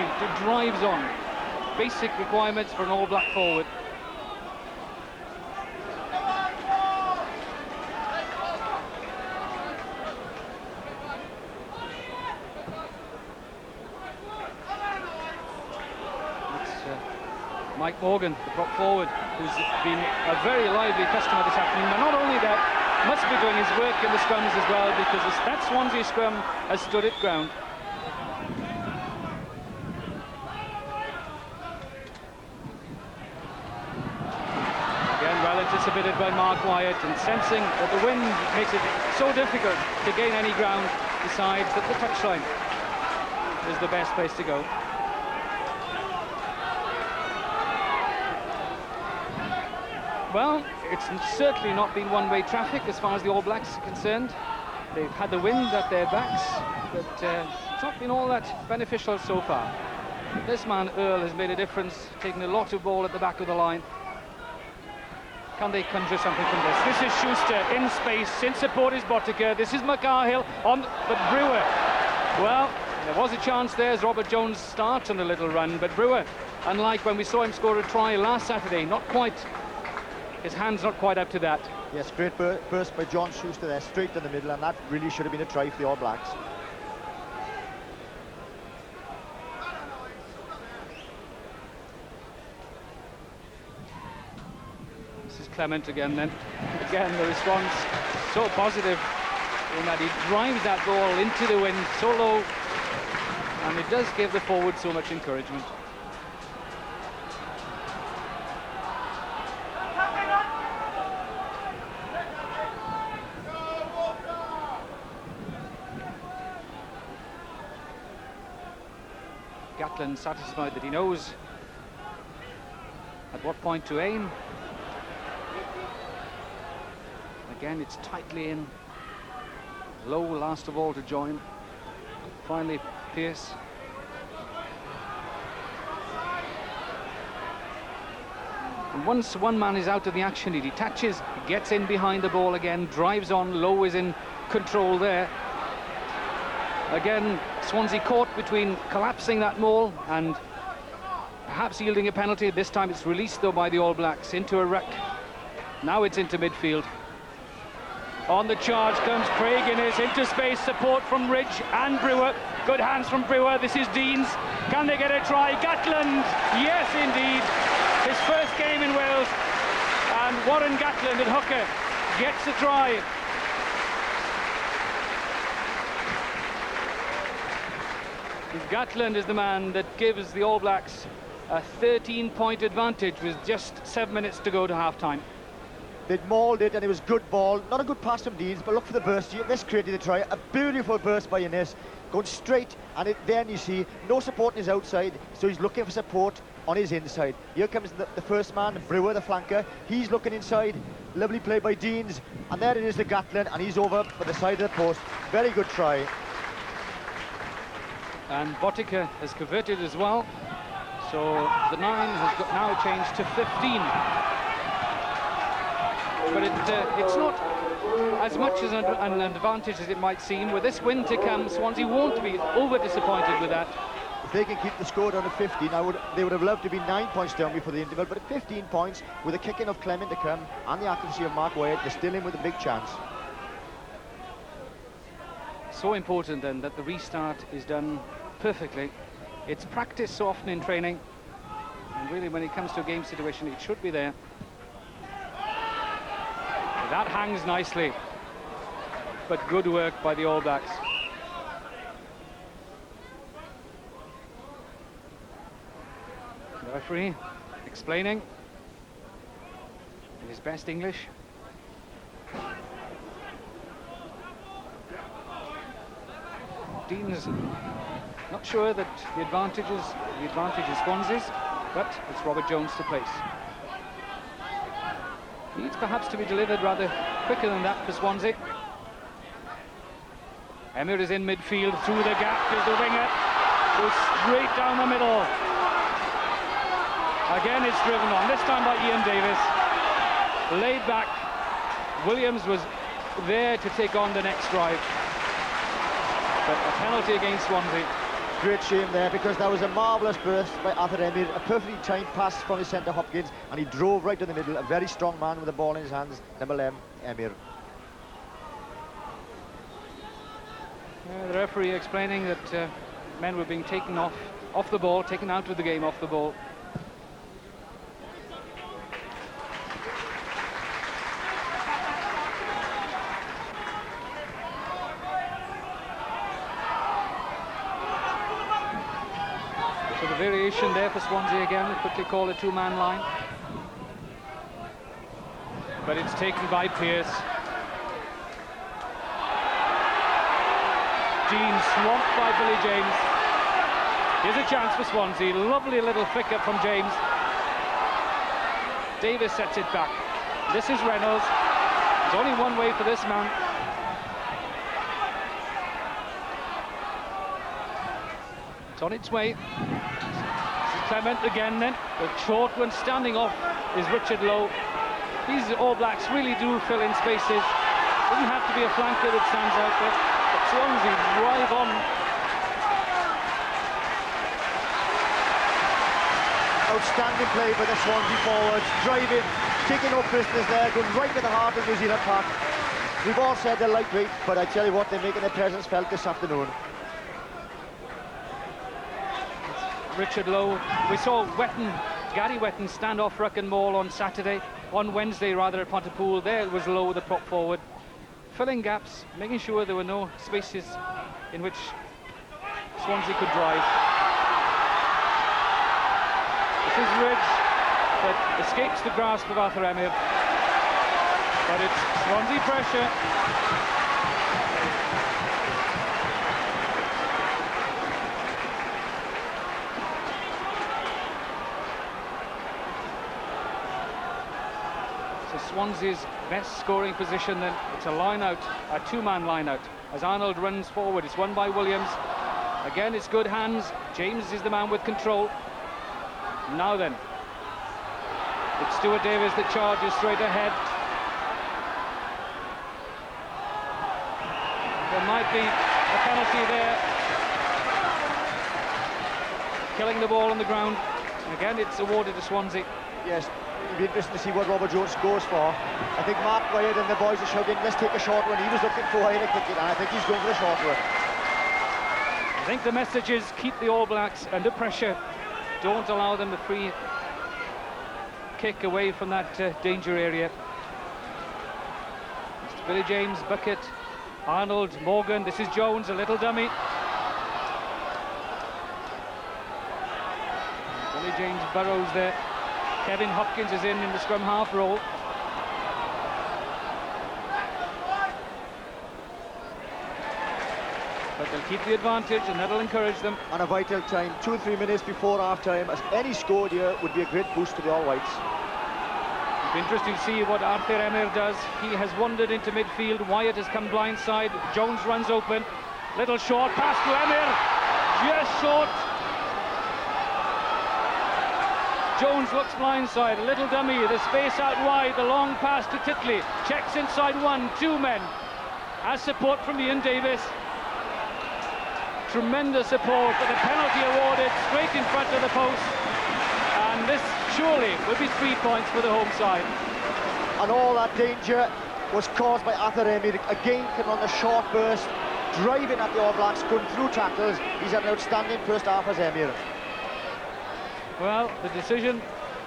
feet, it drives on. Basic requirements for an All Black forward. Mike Morgan, the prop forward, who's been a very lively customer this afternoon. But not only that, must be doing his work in the scrums as well, because that Swansea scrum has stood its ground. Again, well anticipated by Mark Wyatt, and sensing that the wind makes it so difficult to gain any ground, decides that the touchline is the best place to go. Well, it's certainly not been one-way traffic as far as the All Blacks are concerned. They've had the wind at their backs, but it's not been all that beneficial so far. This man, Earl, has made a difference, taking a lot of ball at the back of the line. Can they conjure something from this? This is Schuster in space, in support is Bottica. This is McCarhill on the Brewer. Well, there was a chance there as Robert Jones starts on a little run, but Brewer, unlike when we saw him score a try last Saturday, not quite. His hand's not quite up to that. Yes, great burst by John Schuster there, straight in the middle, and that really should have been a try for the All Blacks. This is Clement again then. Again, the response so positive in that he drives that ball into the wind so low, and it does give the forward so much encouragement. Gatland satisfied that he knows at what point to aim. Again, it's tightly in. Low last of all to join. Finally, Pearce. And once one man is out of the action, he detaches, gets in behind the ball again, drives on. Low is in control there. Again, Swansea caught between collapsing that maul and perhaps yielding a penalty. This time it's released, though, by the All Blacks into a ruck. Now it's into midfield. On the charge comes Craig Innes, into space, support from Ridge and Brewer. Good hands from Brewer. This is Deans. Can they get a try? Gatland, yes, indeed. His first game in Wales. And Warren Gatland at hooker gets a try. Gatland is the man that gives the All Blacks a 13-point advantage with just 7 minutes to go to half-time. They'd mauled it, and it was good ball. Not a good pass from Deans, but look for the burst. This created the try. A beautiful burst by Innes, going straight, and then you see no support on his outside, so he's looking for support on his inside. Here comes the first man, Brewer, the flanker. He's looking inside. Lovely play by Deans, and there it is, the Gatland, and he's over for the side of the post. Very good try. And Bottica has converted as well, so the 9 has got now changed to 15. But it's not as much as an advantage as it might seem. With this win to come, Swansea won't be over disappointed with that. If they can keep the score down to 15, they would have loved to be 9 points down before the interval, but at 15 points, with a kicking of Clement to come and the accuracy of Mark Wyatt, they're still in with a big chance. So important then that the restart is done perfectly. It's practiced so often in training, and really when it comes to a game situation it should be there. That hangs nicely, but good work by the All Blacks. The referee explaining in his best English. Dean's not sure that the advantage is Swansea's, but it's Robert Jones to place. Needs perhaps to be delivered rather quicker than that for Swansea. Emir is in midfield, through the gap is the winger, goes straight down the middle. Again it's driven on, this time by Ian Davis. Laid back, Williams was there to take on the next drive. But a penalty against Swansea. great shame there, because that was a marvellous burst by Arthur Emir, a perfectly timed pass from his centre Hopkins, and he drove right in the middle. A very strong man with the ball in his hands, number 11, Emir. The referee explaining that men were being taken off the ball, taken out of the game off the ball. So the variation there for Swansea again, we quickly call a two-man line. But it's taken by Pearce. Dean swamped by Billy James. Here's a chance for Swansea. Lovely little flick up from James. Davis sets it back. This is Reynolds. There's only one way for this man. It's on its way. This is Clement again then. The short one standing off is Richard Lowe. These All Blacks really do fill in spaces. Doesn't have to be a flanker that stands out there. But Swansea drive on. Outstanding play by the Swansea forwards, driving, taking no prisoners there, going right to the heart of New Zealand Park. We've all said they're lightweight, but I tell you what, they're making their presence felt this afternoon. Richard Lowe. We saw Gary Wetton stand off Ruck and Maul on Wednesday rather, at Pontypool. There was Lowe, the prop forward, filling gaps, making sure there were no spaces in which Swansea could drive. This is Ridge that escapes the grasp of Arthur Emir, but it's Swansea pressure. Swansea's best scoring position then. It's a line out, a two-man line out. As Arnold runs forward, it's won by Williams. Again, it's good hands. James is the man with control. Now then, it's Stuart Davis that charges straight ahead. There might be a penalty there. Killing the ball on the ground. Again, it's awarded to Swansea. Yes. It'll be interesting to see what Robert Jones goes for. I think Mark Wyatt and the boys are shouting, let's take a short one. He was looking for Wyatt to kick it, and I think he's going for the short one. I think the message is keep the All Blacks under pressure. Don't allow them a free kick away from that danger area. Mr. Billy James, Bucket, Arnold, Morgan. This is Jones, a little dummy. Billy James burrows there. Kevin Hopkins is in the scrum half role. But they'll keep the advantage, and that'll encourage them. On a vital time, 2 or 3 minutes before half-time, as any score here would be a great boost to the All Whites. It'll be interesting to see what Arthur Emir does. He has wandered into midfield. Wyatt has come blindside. Jones runs open. Little short pass to Emir. Just short. Jones looks blindside, a little dummy, the space out wide, the long pass to Titley, checks inside 1, 2 men, has support from Ian Davis. Tremendous support, but the penalty awarded straight in front of the post, and this surely will be 3 points for the home side. And all that danger was caused by Arthur Emir, again coming on the short burst, driving at the All Blacks, going through tackles. He's had an outstanding first half as Emir. Well, the decision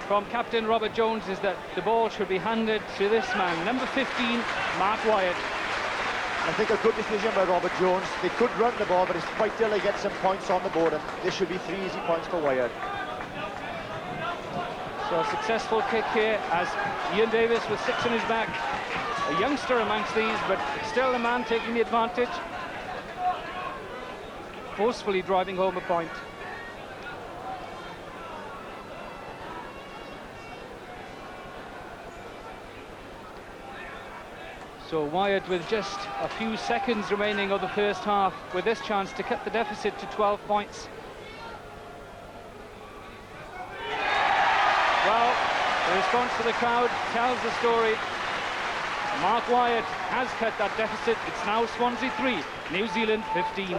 from Captain Robert Jones is that the ball should be handed to this man, number 15, Mark Wyatt. I think a good decision by Robert Jones. They could run the ball, but it's vital they get some points on the board, and this should be 3 easy points for Wyatt. So a successful kick here as Ian Davis with 6 in his back. A youngster amongst these, but still a man taking the advantage. Forcefully driving home a point. So Wyatt with just a few seconds remaining of the first half, with this chance to cut the deficit to 12 points. Well, the response to the crowd tells the story. Mark Wyatt has cut that deficit. It's now Swansea 3, New Zealand 15.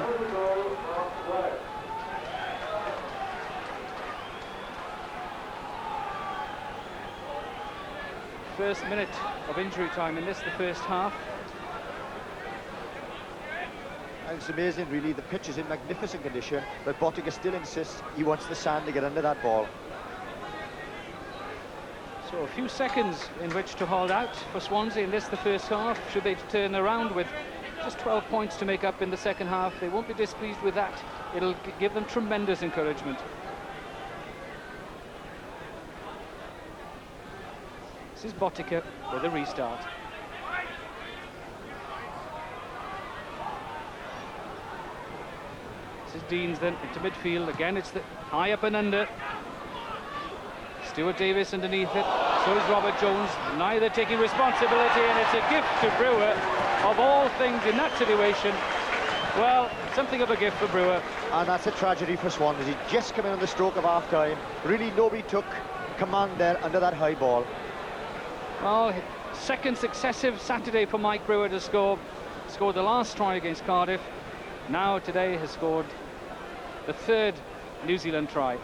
first minute of injury time in this, the first half. And it's amazing, really. The pitch is in magnificent condition, but Bottica still insists he wants the sand to get under that ball. So a few seconds in which to hold out for Swansea in this, the first half. Should they turn around with just 12 points to make up in the second half, they won't be displeased with that. It'll give them tremendous encouragement. This is Bottica with a restart. This is Deans then into midfield. Again, it's the high up and under. Stuart Davis underneath it. So is Robert Jones. Neither taking responsibility, and it's a gift to Brewer. Of all things in that situation, well, something of a gift for Brewer. And that's a tragedy for Swansea. He just come in on the stroke of half-time. Really, nobody took command there under that high ball. Well, second successive Saturday for Mike Brewer to score. Scored the last try against Cardiff. Now today has scored the third New Zealand try.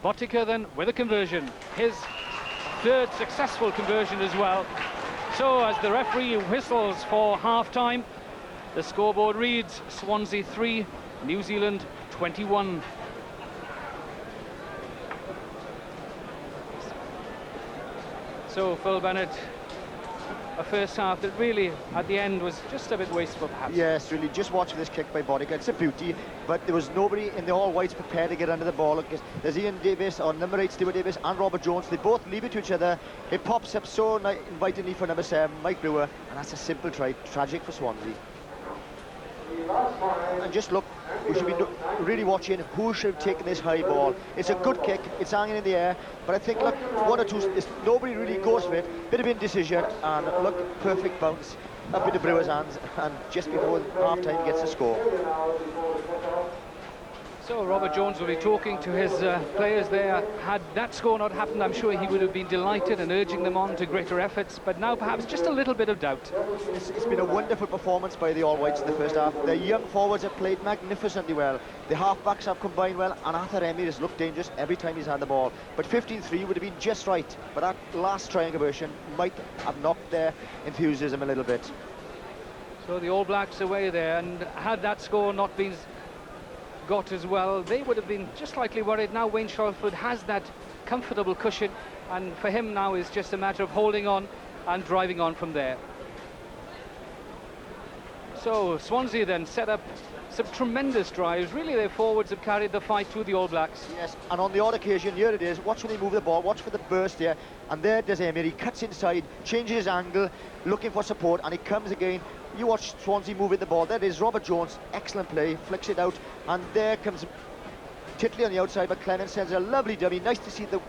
Bottica then with a conversion, his third successful conversion as well. So as the referee whistles for half-time, the scoreboard reads Swansea 3, New Zealand 21. So Phil Bennett, a first half that really at the end was just a bit wasteful perhaps. Yes, really, just watching this kick by Bottica, it's a beauty, but there was nobody in the all-whites prepared to get under the ball. There's Ian Davis, or number 8 Stuart Davis, and Robert Jones. They both leave it to each other. It pops up so invitingly for number 7, Mike Brewer, and that's a simple try. Tragic for Swansea. And just look, we should be really watching who should have taken this high ball. It's a good kick, it's hanging in the air, but I think, look, one or two, nobody really goes for it. Bit of indecision, and look, perfect bounce up into Brewer's hands, and just before half-time he gets the score. So Robert Jones will be talking to his players there. Had that score not happened, I'm sure he would have been delighted and urging them on to greater efforts, but now perhaps just a little bit of doubt. It's been a wonderful performance by the All-Whites in the first half. The young forwards have played magnificently well. The half-backs have combined well, and Arthur Emery has looked dangerous every time he's had the ball. But 15-3 would have been just right, but that last try and conversion might have knocked their enthusiasm a little bit. So the All Blacks away there, and had that score not been got as well, they would have been just slightly worried. Now Wayne Shalford has that comfortable cushion, and for him now is just a matter of holding on and driving on from there. So Swansea then set up some tremendous drives. Really, their forwards have carried the fight to the All Blacks. Yes, and on the odd occasion, here it is, watch when they move the ball, watch for the burst here, and there does Emery, cuts inside, changes his angle, looking for support, and he comes again. You watch Swansea moving the ball. There it is, Robert Jones, excellent play, flicks it out, and there comes Titley on the outside, but Clement sends a lovely dummy. Nice to see the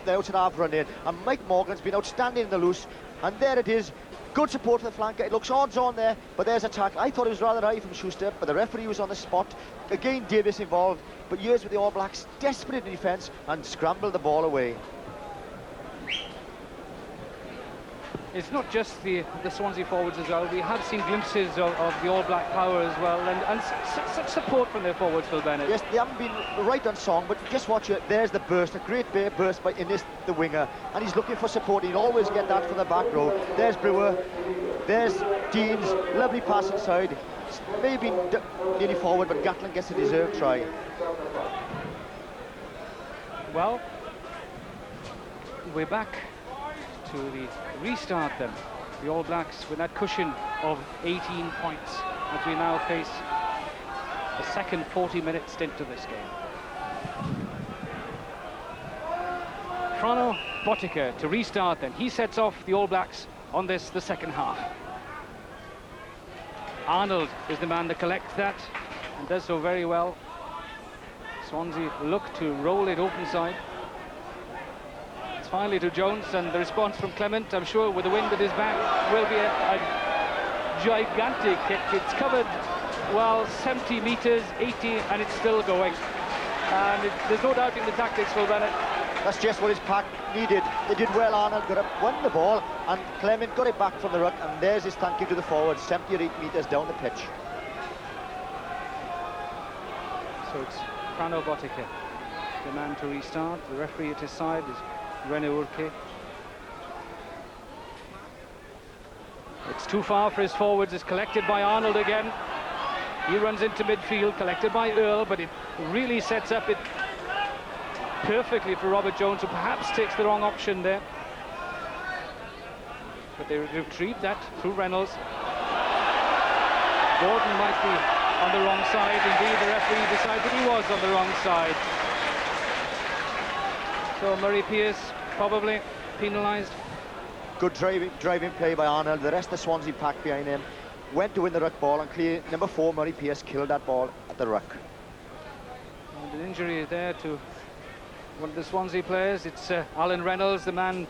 outside half run in, and Mike Morgan's been outstanding in the loose, and there it is, good support for the flanker. It looks odds on there, but there's a tackle. I thought it was rather high from Schuster, but the referee was on the spot. Again, Davis involved, but years with the All Blacks, desperate in defence, and scrambled the ball away. It's not just the Swansea forwards as well. We have seen glimpses of the All Black power as well, and such support from their forwards, Phil Bennett. Yes, they haven't been right on song, but just watch it. There's the burst, a great burst by Innes, the winger, and he's looking for support. He'll always get that from the back row. There's Brewer, there's Deans, lovely pass inside. Maybe nearly forward, but Gatlin gets a deserved try. Well, we're back to the restart then. The All Blacks with that cushion of 18 points as we now face the second 40-minute stint of this game. Frano Bottica to restart then. He sets off the All Blacks on this, the second half. Arnold is the man to collect that and does so very well. Swansea look to roll it open side. Finally to Jones, and the response from Clement, I'm sure with the wind at his back, will be a gigantic kick. It's covered, well, 70 metres, 80, and it's still going. And there's no doubting the tactics, Phil Bennett. That's just what his pack needed. They did well. Arnold got up, won the ball, and Clement got it back from the ruck, and there's his thank you to the forwards, 70 or 8 metres down the pitch. So it's Frano Botica, the man to restart. The referee at his side is Rene Urke. It's too far for his forwards. It's collected by Arnold again. He runs into midfield, collected by Earl, but it really sets up it perfectly for Robert Jones, who perhaps takes the wrong option there. But they retrieve that through Reynolds. Gordon might be on the wrong side. Indeed, the referee decided he was on the wrong side. So Murray Pearce probably penalised. Good driving play by Arnold. The rest of the Swansea pack behind him went to win the ruck ball, and clearly number 4 Murray Pearce killed that ball at the ruck. And an injury there to one of the Swansea players. It's Alan Reynolds, the man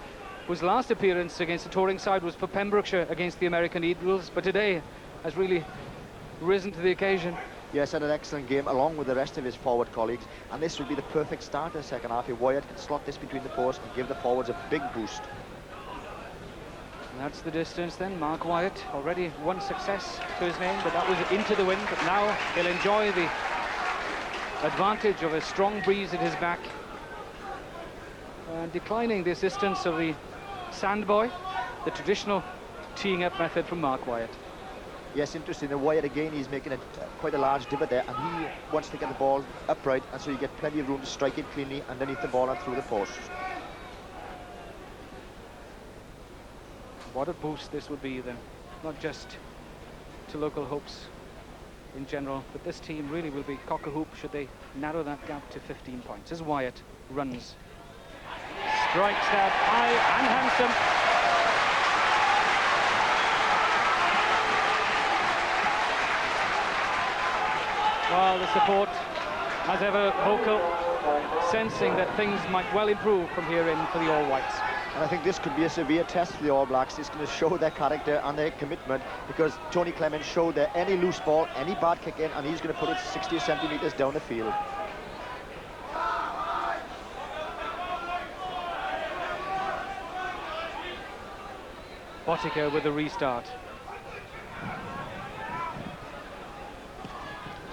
whose last appearance against the touring side was for Pembrokeshire against the American Eagles, but today has really risen to the occasion. Yes, had an excellent game along with the rest of his forward colleagues, and this would be the perfect start of the second half if Wyatt can slot this between the posts and give the forwards a big boost. And that's the distance then. Mark Wyatt, already one success to his name, but that was into the wind. But now he'll enjoy the advantage of a strong breeze at his back. Declining the assistance of the sandboy, the traditional teeing up method from Mark Wyatt. Yes, interesting. The Wyatt again, he's making quite a large divot there, and he wants to get the ball upright, and so you get plenty of room to strike it cleanly underneath the ball and through the posts. What a boost this would be then, not just to local hopes in general, but this team really will be cock-a-hoop should they narrow that gap to 15 points. As Wyatt runs, strikes that high and handsome. Well, the support, as ever, vocal, sensing that things might well improve from here in for the All Whites. And I think this could be a severe test for the All Blacks. It's going to show their character and their commitment, because Tony Clement showed that any loose ball, any bad kick in, and he's going to put it 60 centimetres down the field. Botica with a restart.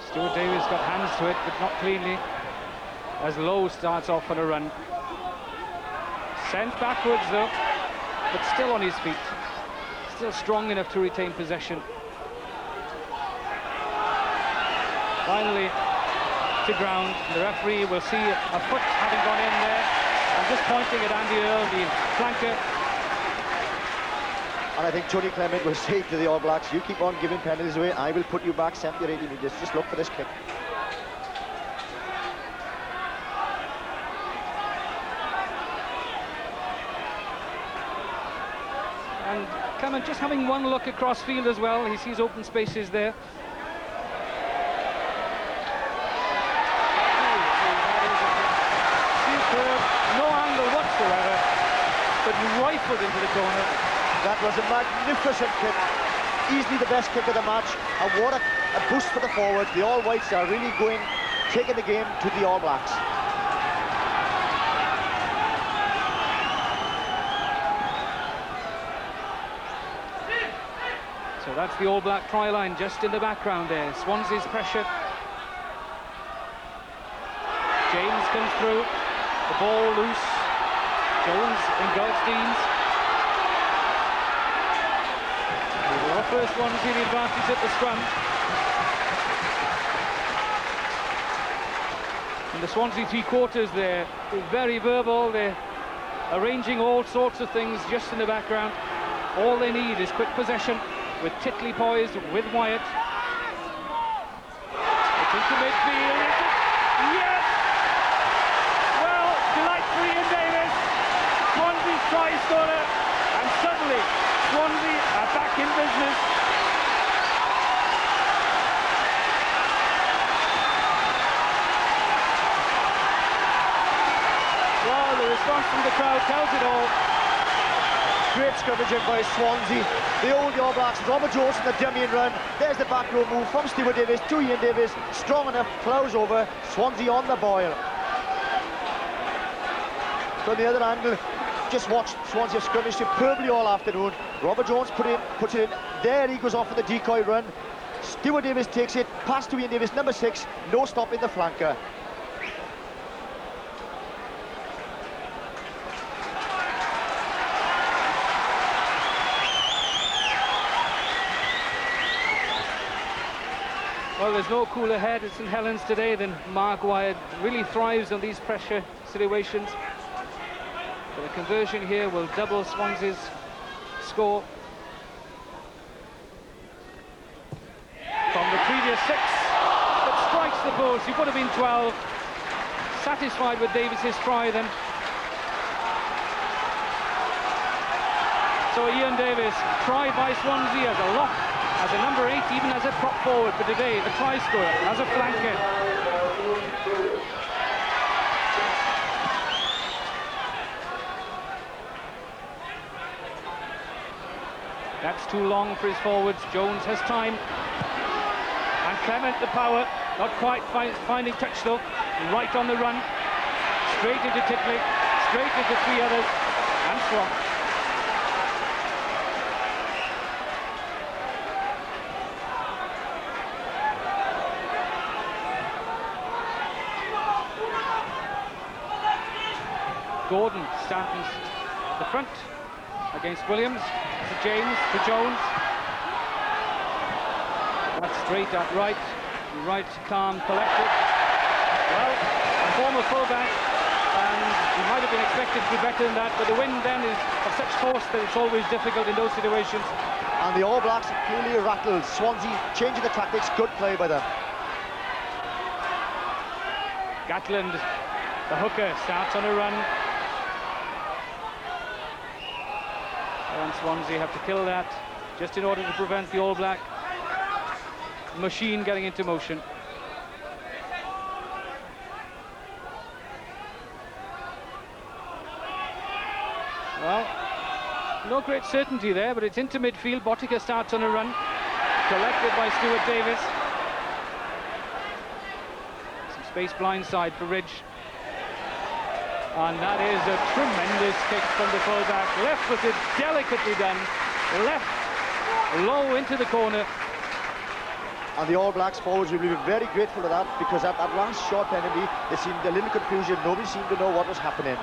Stuart Davis got hands to it, but not cleanly, as Lowe starts off on a run. Sent backwards though, but still on his feet. Still strong enough to retain possession. Finally to ground. The referee will see a foot having gone in there. I'm just pointing at Andy Earl, the flanker. And I think Tony Clement will say to the All Blacks, you keep on giving penalties away, I will put you back 70 or 80 metres. Just look for this kick. And Clement just having one look across field as well. He sees open spaces there. Superb, no angle whatsoever, but rifled into the corner. That was a magnificent kick. Easily the best kick of the match. And what a boost for the forwards. The All Whites are really taking the game to the All Blacks. So that's the All Black try line just in the background there. Swansea's pressure. James comes through. The ball loose. Jones engulfs Deans. The first one see the advantage at the scrum. And the Swansea three-quarters there, very verbal. They're arranging all sorts of things just in the background. All they need is quick possession, with Titley poised, with Wyatt. It's into midfield. Yes! Well, delight for Ian Davis. Swansea's try scorer. And suddenly, Swansea are back in business. Well, the response from the crowd tells it all. Great scrummaging by Swansea. The old All Blacks, Robert Jones in the dummy and run. There's the back row move from Stuart Davis to Ian Davis. Strong enough, ploughs over. Swansea on the boil. From the other angle, just watched Swansea scrimmage superbly all afternoon. Robert Jones puts it in. There he goes off for the decoy run. Stuart Davis takes it, pass to Ian Davis, number 6, no stopping the flanker. Well, there's no cooler head at St Helens today than Mark Wyatt. Really thrives on these pressure situations. But a conversion here will double Swansea's score. From the previous 6, that strikes the post. He would have been 12. Satisfied with Davis's try then. So Ian Davis, tried by Swansea as a lock, as a number 8, even as a prop forward, but today the try scorer as a flanker. That's too long for his forwards. Jones has time. And Clement the power, not quite finding touch though. Right on the run. Straight into Titley, straight into 3 others, and Swan. Gordon stands at the front against Williams, to James, to Jones. That's straight at right, calm, collected. Well, a former fullback, and he might have been expected to be better than that, but the wind then is of such force that it's always difficult in those situations. And the All Blacks clearly rattled. Swansea changing the tactics, good play by them. Gatland, the hooker, starts on a run. And Swansea have to kill that just in order to prevent the All Black machine getting into motion. Well, no great certainty there, but it's into midfield. Bottica starts on a run, collected by Stuart Davis. Some space blindside for Ridge. And that is a tremendous kick from the fullback. Left-footed, delicately done. Left, low into the corner. And the All Blacks forwards will be very grateful for that, because at that last short penalty, there seemed a little confusion. Nobody seemed to know what was happening.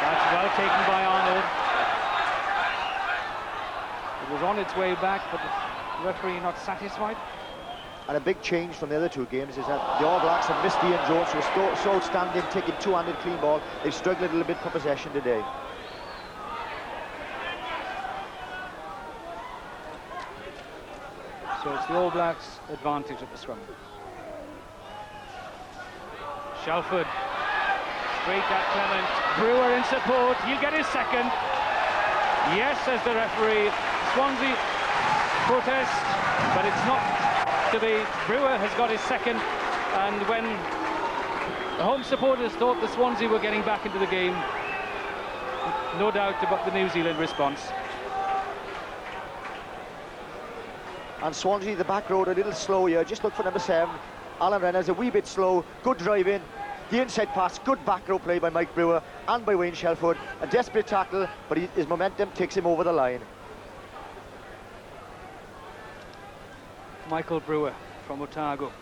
That's well taken by Arnold. It was on its way back, but the referee not satisfied. And a big change from the other 2 games is that the All Blacks have missed Ian Jones, who was so outstanding, taking 2-handed clean ball. They've struggled a little bit for possession today. So it's the All Blacks' advantage at the scrum. Shelford, straight at Clement. Brewer in support, he'll get his second. Yes, says the referee. Swansea protest, but it's not to be. Brewer has got his second, and when the home supporters thought the Swansea were getting back into the game, no doubt about the New Zealand response. And Swansea, the back road, a little slow here. Just look for number 7. Alan Renner's a wee bit slow. Good driving. The inside pass. Good back row play by Mike Brewer and by Wayne Shelford. A desperate tackle, but his momentum takes him over the line. Michael Brewer from Otago.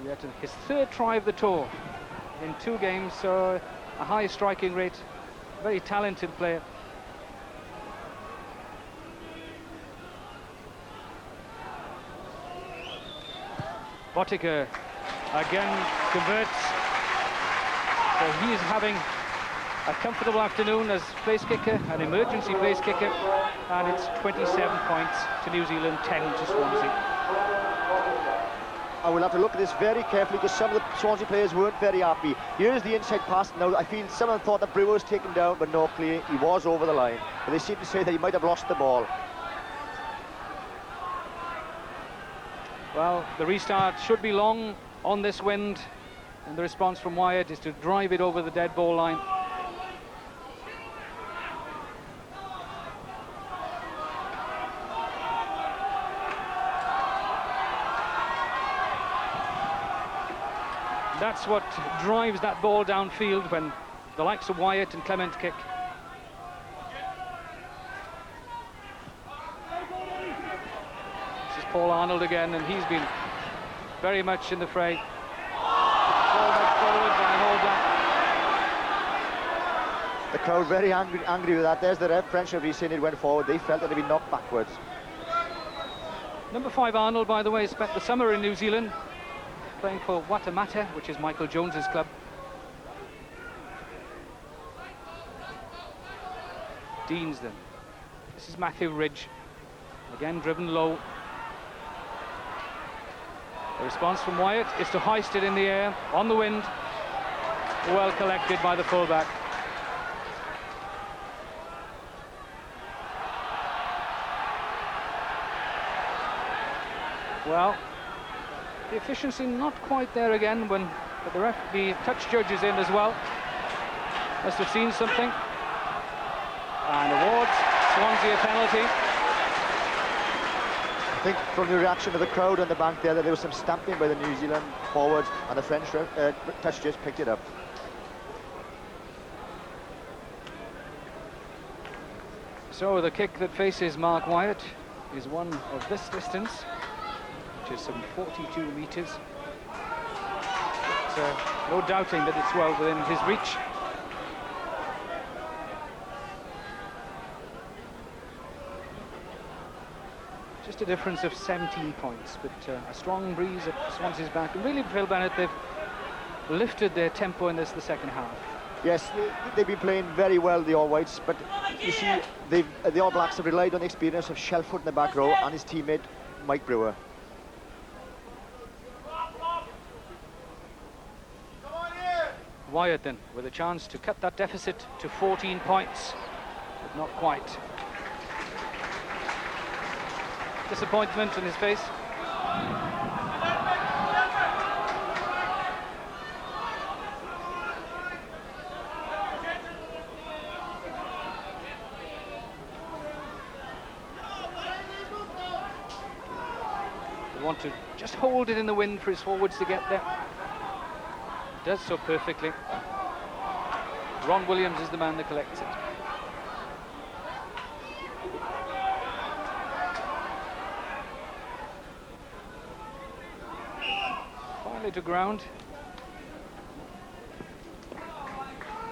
He had his 3rd try of the tour in 2 games, so a high striking rate. Very talented player. Bottica again converts. So he is having a comfortable afternoon as place kicker, an emergency place kicker, and it's 27 points to New Zealand, 10 to Swansea. I will have to look at this very carefully, because some of the Swansea players weren't very happy. Here's the inside pass. Now I feel someone thought that Brewer was taken down, but no, clear, he was over the line. But they seem to say that he might have lost the ball. Well, the restart should be long on this wind, and the response from Wyatt is to drive it over the dead ball line. That's what drives that ball downfield when the likes of Wyatt and Clement kick. Paul Arnold again, and he's been very much in the fray. Ball back forward by an All Black. The crowd very angry with that. There's the French referee saying it went forward. They felt that they'd been knocked backwards. Number 5 Arnold, by the way, spent the summer in New Zealand playing for Waitemata, which is Michael Jones's club. Deans then. This is Matthew Ridge, again driven low. The response from Wyatt is to hoist it in the air, on the wind. Well collected by the fullback. Well, the efficiency not quite there again but the touch judge is in as well. Must have seen something. And awards Swansea a penalty. I think from the reaction of the crowd on the bank there that there was some stamping by the New Zealand forwards, and the French touch judge picked it up. So the kick that faces Mark Wyatt is one of this distance, which is some 42 metres. But, no doubting that it's well within his reach. Just a difference of 17 points, but a strong breeze at Swansea's back. And really, Phil Bennett, they've lifted their tempo in this the second half. Yes, they've been playing very well, the All Whites, but you see, the All Blacks have relied on the experience of Shelford in the back row and his teammate Mike Brewer. Wyatt then, with a chance to cut that deficit to 14 points, but not quite. Disappointment in his face. They want to just hold it in the wind for his forwards to get there. Does so perfectly. Ron Williams is the man that collects it. Finally to ground.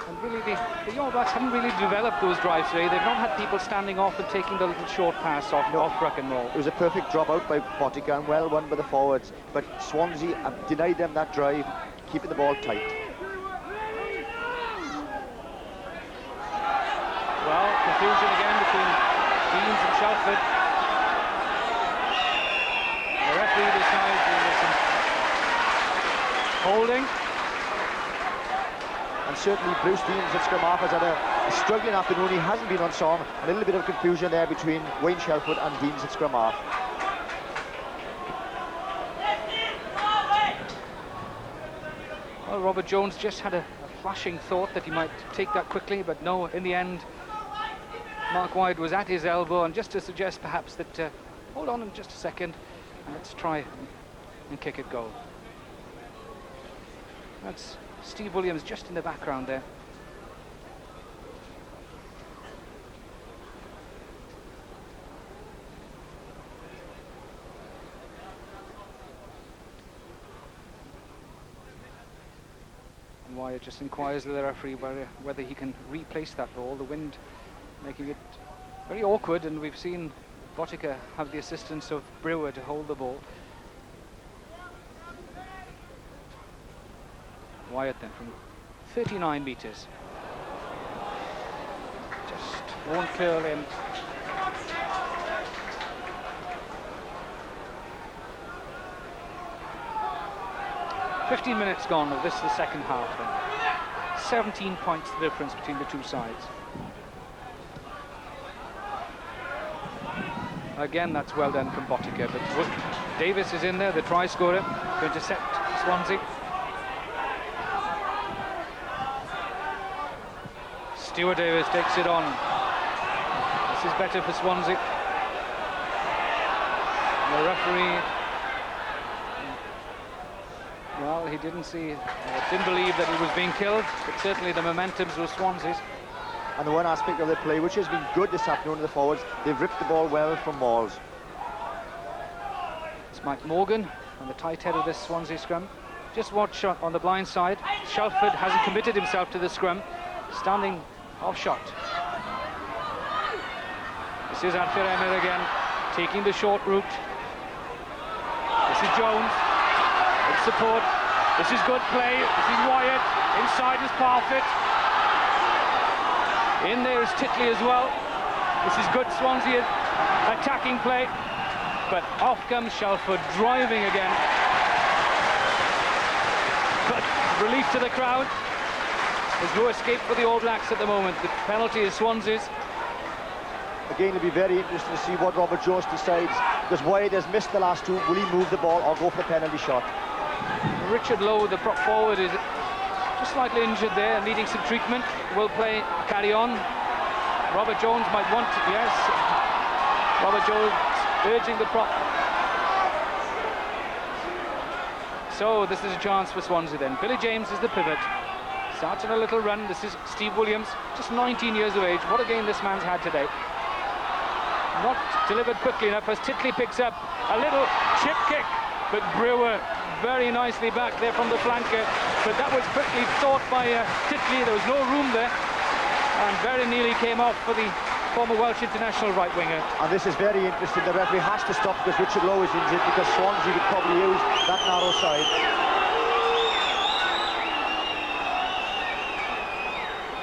And really the All Blacks haven't really developed those drives today. They've not had people standing off and taking the little short pass off ruck and roll. It was a perfect drop out by Botica and well won by the forwards, but Swansea have denied them that drive, keeping the ball tight. Well, confusion again between Deans and Shelford. The referee decides there's some holding. And certainly Bruce Deans at scrum half has had a struggling afternoon. He hasn't been on song. A little bit of confusion there between Wayne Shelford and Deans at scrum half. Well, Robert Jones just had a flashing thought that he might take that quickly, but no, in the end, Mark Wyatt was at his elbow, and just to suggest perhaps that, hold on in just a second, and let's try and kick it goal. That's Steve Williams just in the background there. And Wyatt just inquires of the referee whether he can replace that ball. The wind making it very awkward, and we've seen Botica have the assistance of Brewer to hold the ball. Wyatt then from 39 metres. Just won't curl in. "15 minutes gone of this, the second half then. 17 points the difference between the two sides. Again, that's well done from Botica, but Davis is in there, the try scorer, going to set Swansea. Stuart Davis takes it on. This is better for Swansea. And the referee, well, he didn't believe that he was being killed, but certainly the momentum's was Swansea's. And the one aspect of their play which has been good this afternoon to the forwards, they've ripped the ball well from mauls. Mike Morgan on the tight head of this Swansea scrum. Just watch on the blind side. Shelford hasn't committed himself to the scrum, standing off shot. This is Arthur Emmer again, taking the short route. This is Jones, good support. This is good play. This is Wyatt. Inside is Parfitt. In there is Titley as well. This is good Swansea attacking play. But off comes Shelford, driving again. But relief to the crowd. There's no escape for the All Blacks at the moment. The penalty is Swansea's. Again, it'll be very interesting to see what Robert Jones decides, because Wyatt has missed the last two. Will he move the ball or go for the penalty shot? Richard Lowe, the prop forward, is just slightly injured there, needing some treatment. Will play, carry on. Robert Jones might want to, yes. Robert Jones urging the prop. So this is a chance for Swansea then. Billy James is the pivot. Starts on a little run. This is Steve Williams, just 19 years of age. What a game this man's had today. Not delivered quickly enough as Titley picks up a little chip kick, but Brewer very nicely back there from the flanker. But that was quickly thought by Titley. There was no room there, and very nearly came off for the former Welsh international right winger. And this is very interesting. The referee has to stop because Richard Lowe is injured, because Swansea would probably use that narrow side.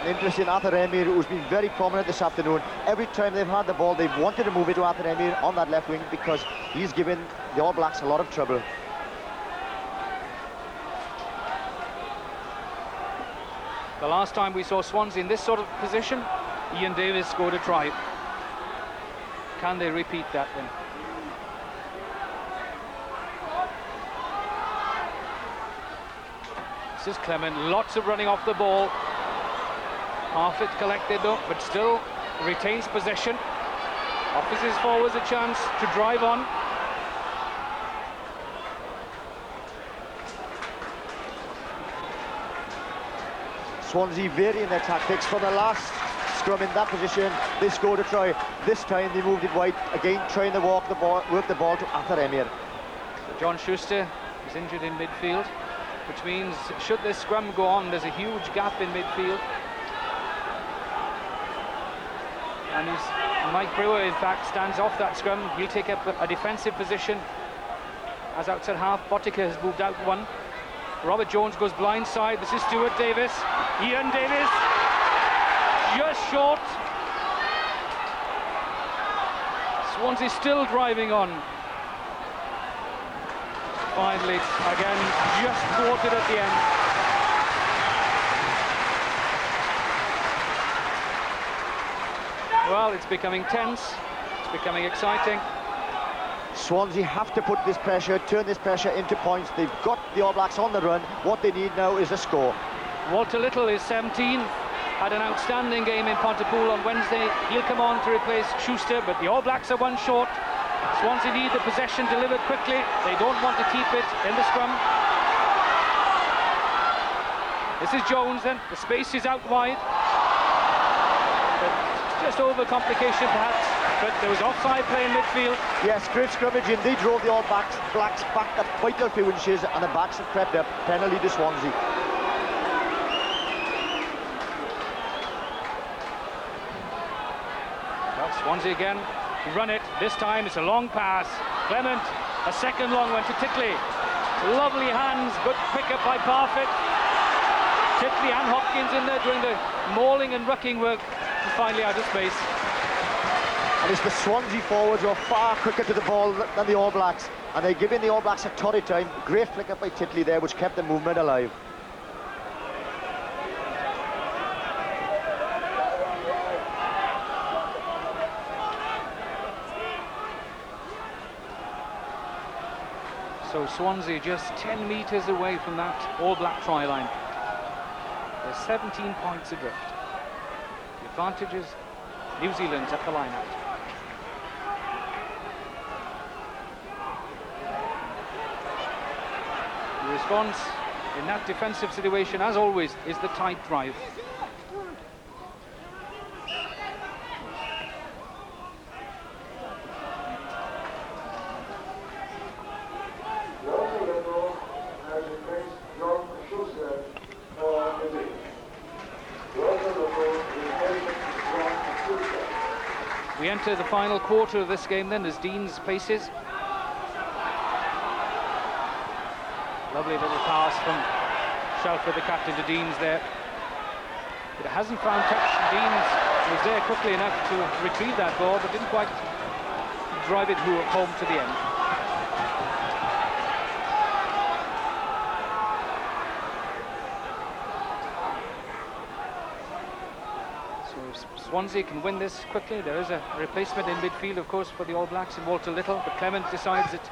Interesting, Arthur Emir, who's been very prominent this afternoon. Every time they've had the ball, they've wanted to move it to Arthur Emir on that left wing, because he's given the All Blacks a lot of trouble. The last time we saw Swansea in this sort of position, Ian Davis scored a try. Can they repeat that then? This is Clement, lots of running off the ball. Parfitt collected though, but still retains possession. Offers his forwards a chance to drive on. Swansea varying their tactics. From the last scrum in that position, they scored a try. This time they moved it wide, again trying to work the ball to Arthur Emir. John Schuster is injured in midfield, which means should this scrum go on, there's a huge gap in midfield. And Mike Brewer, in fact, stands off that scrum. He'll take up a defensive position as outside half. Botica has moved out one. Robert Jones goes blindside. This is Stuart Davis. Ian Davis, just short. Swansea still driving on. Finally, again, just thwarted at the end. Well, it's becoming tense, it's becoming exciting. Swansea have to put this pressure, turn this pressure into points. They've got the All Blacks on the run. What they need now is a score. Walter Little is 17, had an outstanding game in Pontypool on Wednesday. He'll come on to replace Schuster, but the All Blacks are one short. Swansea need the possession delivered quickly. They don't want to keep it in the scrum. This is Jones then, the space is out wide. Just overcomplication perhaps, but there was offside play in midfield. Yes, great scrummaging. They drove the All Blacks back at quite a few inches, and the backs have crept up. Penalty to Swansea. Well, Swansea again, run it. This time it's a long pass. Clement, a second long one to Titley. Lovely hands, good pick up by Parfitt. Titley and Hopkins in there doing the mauling and rucking work. Finally out of space. And it's the Swansea forwards who are far quicker to the ball than the All Blacks, and they're giving the All Blacks a torrid time. Great flick up by Titley there, which kept the movement alive. So Swansea just 10 metres away from that All Black try line. They're 17 points adrift. The advantage is New Zealand's at the line-out. The response in that defensive situation, as always, is the tight drive. We enter the final quarter of this game then as Deans paces. Lovely little pass from Shelford, the captain, to Deans there. But it hasn't found touch. Deans was there quickly enough to retrieve that ball, but didn't quite drive it home to the end. So if Swansea can win this quickly, there is a replacement in midfield, of course, for the All Blacks in Walter Little, but Clement decides that